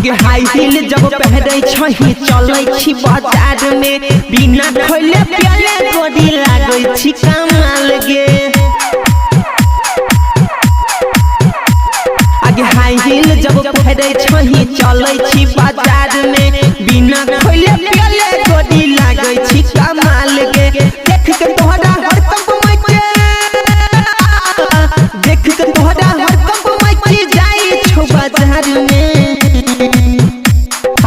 आगे high heel जब पहने छही चलै छी बाजार में बिना खोले प्याले गोदी लागै छी कमाल गे। आगे हाई हील जब पहने छही चलै छी बाजार में बिना खोले प्याले गोदी लागै छी कमाल गे। देख के तोहरा हरदम मचे देख के तोहरा हरदम मचे जाई छौ बाजार में।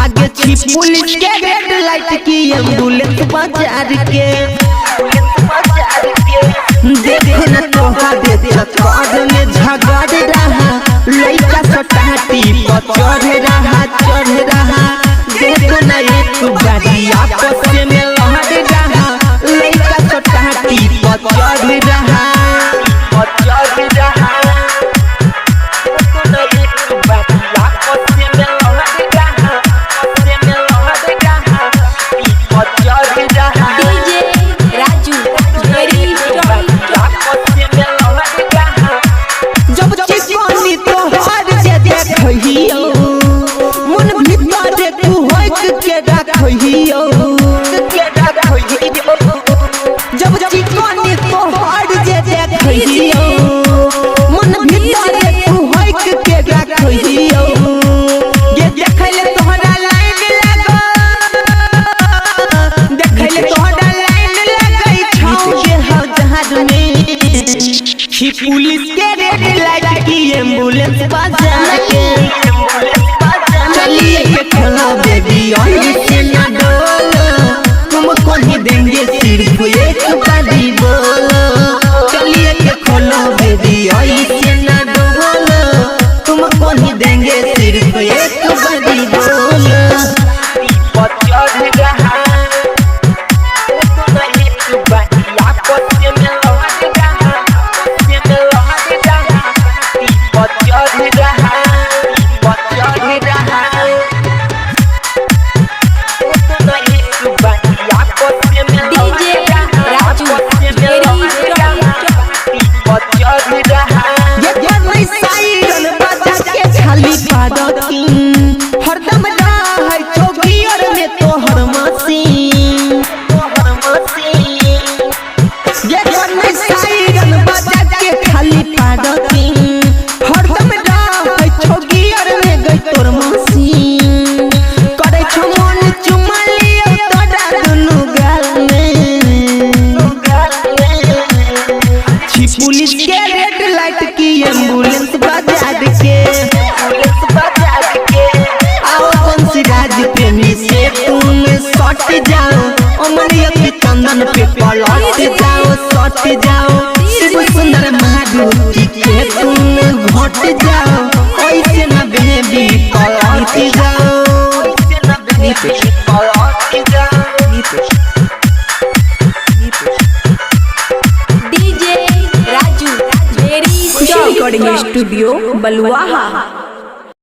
आगे छी पुलिस के रेड लाइट की एम्बुलेंस बाजार के देखो न तोहा दे चक्कर में झगड़ रहा लइका सटाटी पर चढ़ रहा देखो न एक गाड़ी आपस में लहर रहा लइका सटाटी पर चढ़ रहा मन भीतर तू होइक के रखहियो जब चिकनी तो हर जे देखहियो मन भीतर तू होइक के रखहियो ये देखले तोहरा लाइन लगो देखले तोहरा लाइन लगई छौ के हजार में छी पुलिस के रेड लाइट की एम्बुलेंस बाजार के चलिए के खोलो बेबी और से ना डोलो तुमको ही देंगे सिर्फ एक बारी बोलो चलिए के खोलो बेबी और से ना डोलो तुमको ही देंगे सिर्फ एक बारी बोलो। हरदम है चौकियर में तोहर मसीन ये करने साइरन बजा के खाली पादती हरदम है चौकियर में गई तोर मसीन करे छो मन चुमा लियो तोरा दुनु गाल में छी पुलिस के रेड लाइट की एम्बुलेंस बाजार के राज प्रेमी से तुम सट जाओ अमरिया के चंदन पे पलट जाओ सट जाओ शिव सुंदर महादूती के तुम घट जाओ ऐसे न बेबी पलट जाओ डीजे राजू खुशी रिकॉर्डिंग स्टूडियो बलुआहा।